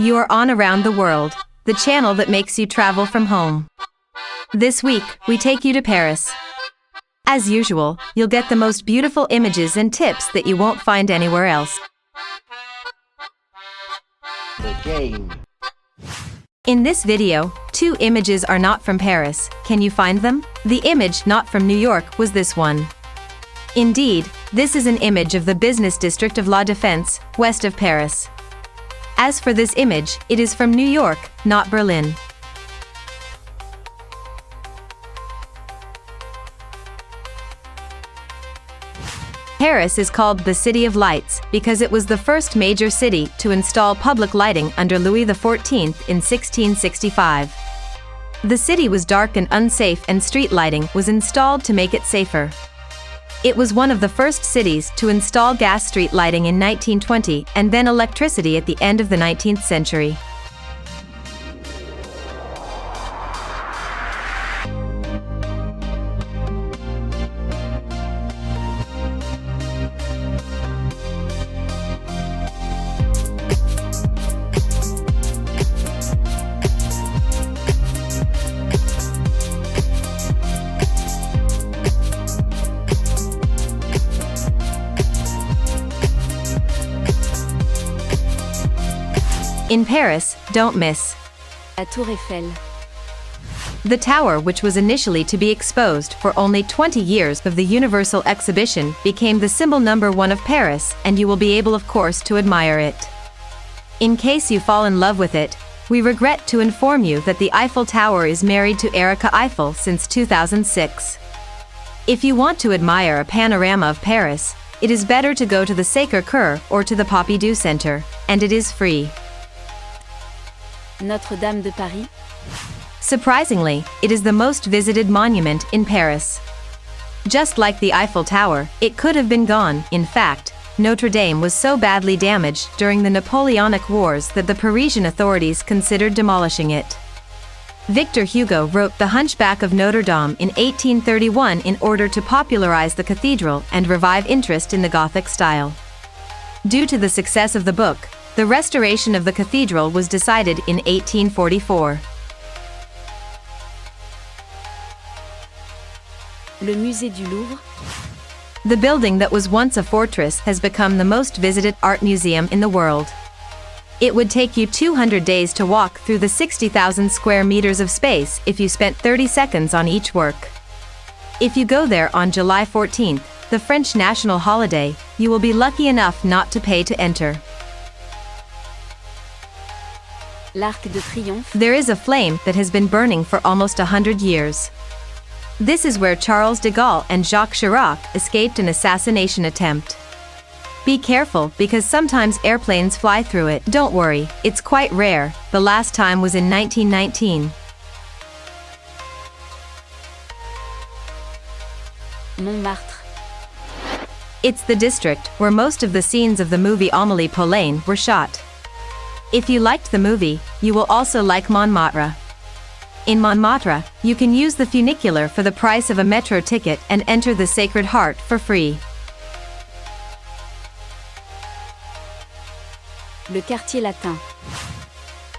You are on Around the World, the channel that makes you travel from home. This week, we take you to Paris. As usual, you'll get the most beautiful images and tips that you won't find anywhere else. The game. In this video, 2 images are not from Paris. Can you find them? The image not from New York was this one. Indeed, this is an image of the business district of La Défense, west of Paris. As for this image, it is from New York, not Berlin. Paris is called the City of Lights because it was the first major city to install public lighting under Louis XIV in 1665. The city was dark and unsafe, and street lighting was installed to make it safer. It was one of the first cities to install gas street lighting in 1920 and then electricity at the end of the 19th century. In Paris, don't miss La Tour Eiffel. the tower, which was initially to be exposed for only 20 years of the Universal Exhibition, became the symbol #1 of Paris, and you will be able, of course, to admire it. In case you fall in love with it, we regret to inform you that the Eiffel Tower is married to Erika Eiffel since 2006. If you want to admire a panorama of Paris, it is better to go to the Sacré-Cœur or to the Pompidou Center, and it is free. Notre-Dame de Paris. Surprisingly, it is the most visited monument in Paris. Just like the Eiffel Tower, it could have been gone. In fact, Notre Dame was so badly damaged during the Napoleonic Wars that the Parisian authorities considered demolishing it. Victor Hugo wrote The Hunchback of Notre Dame in 1831 in order to popularize the cathedral and revive interest in the Gothic style. Due to the success of the book, the restoration of the cathedral was decided in 1844. Le Musée du Louvre. The building that was once a fortress has become the most visited art museum in the world. It would take you 200 days to walk through the 60,000 square meters of space if you spent 30 seconds on each work. If you go there on July 14th, the French national holiday, you will be lucky enough not to pay to enter. L'Arc de Triomphe. There is a flame that has been burning for almost 100 years. This is where Charles de Gaulle and Jacques Chirac escaped an assassination attempt. Be careful because sometimes airplanes fly through it. Don't worry, it's quite rare. The last time was in 1919. Montmartre. It's the district where most of the scenes of the movie Amélie Poulain were shot. If you liked the movie, you will also like Montmartre. In Montmartre, you can use the funicular for the price of a metro ticket and enter the Sacred Heart for free. Le Quartier Latin.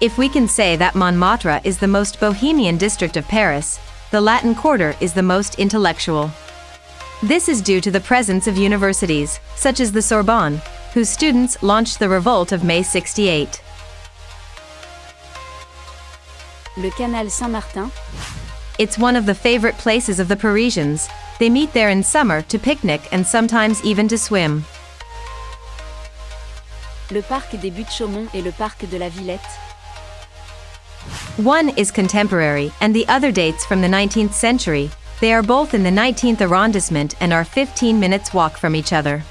If we can say that Montmartre is the most bohemian district of Paris, the Latin Quarter is the most intellectual. This is due to the presence of universities, such as the Sorbonne, whose students launched the revolt of May '68. Le Canal Saint-Martin. It's one of the favorite places of the Parisians. They meet there in summer to picnic and sometimes even to swim. Le Parc des Buttes-Chaumont et le Parc de la Villette. One is contemporary and the other dates from the 19th century. They are both in the 19th arrondissement and are 15 minutes walk from each other.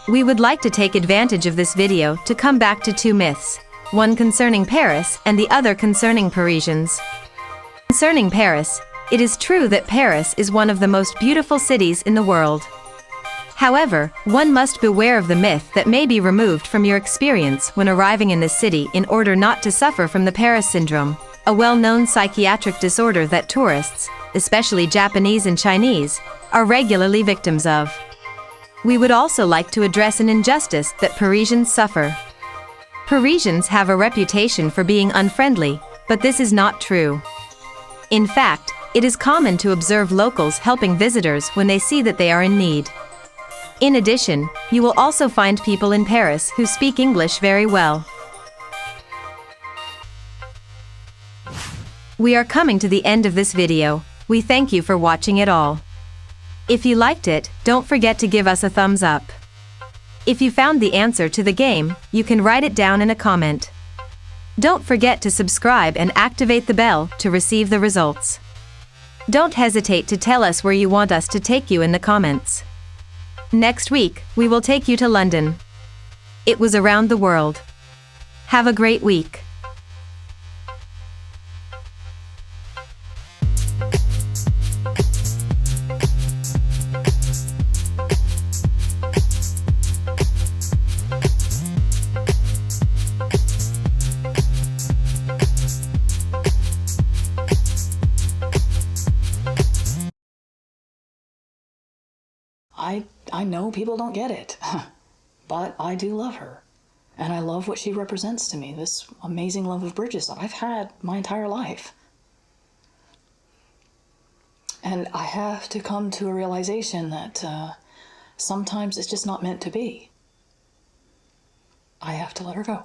We would like to take advantage of this video to come back to 2 myths, one concerning Paris and the other concerning Parisians. Concerning Paris, it is true that Paris is one of the most beautiful cities in the world. However, one must beware of the myth that may be removed from your experience when arriving in this city in order not to suffer from the Paris syndrome, a well-known psychiatric disorder that tourists, especially Japanese and Chinese, are regularly victims of. We would also like to address an injustice that Parisians suffer. Parisians have a reputation for being unfriendly, but this is not true. In fact, it is common to observe locals helping visitors when they see that they are in need. In addition, you will also find people in Paris who speak English very well. We are coming to the end of this video. We thank you for watching it all. If you liked it, don't forget to give us a thumbs up. If you found the answer to the game, you can write it down in a comment. Don't forget to subscribe and activate the bell to receive the results. Don't hesitate to tell us where you want us to take you in the comments. Next week, we will take you to London. It was around the world. Have a great week. I know people don't get it, but I do love her. And I love what she represents to me, this amazing love of bridges that I've had my entire life. And I have to come to a realization that sometimes it's just not meant to be. I have to let her go.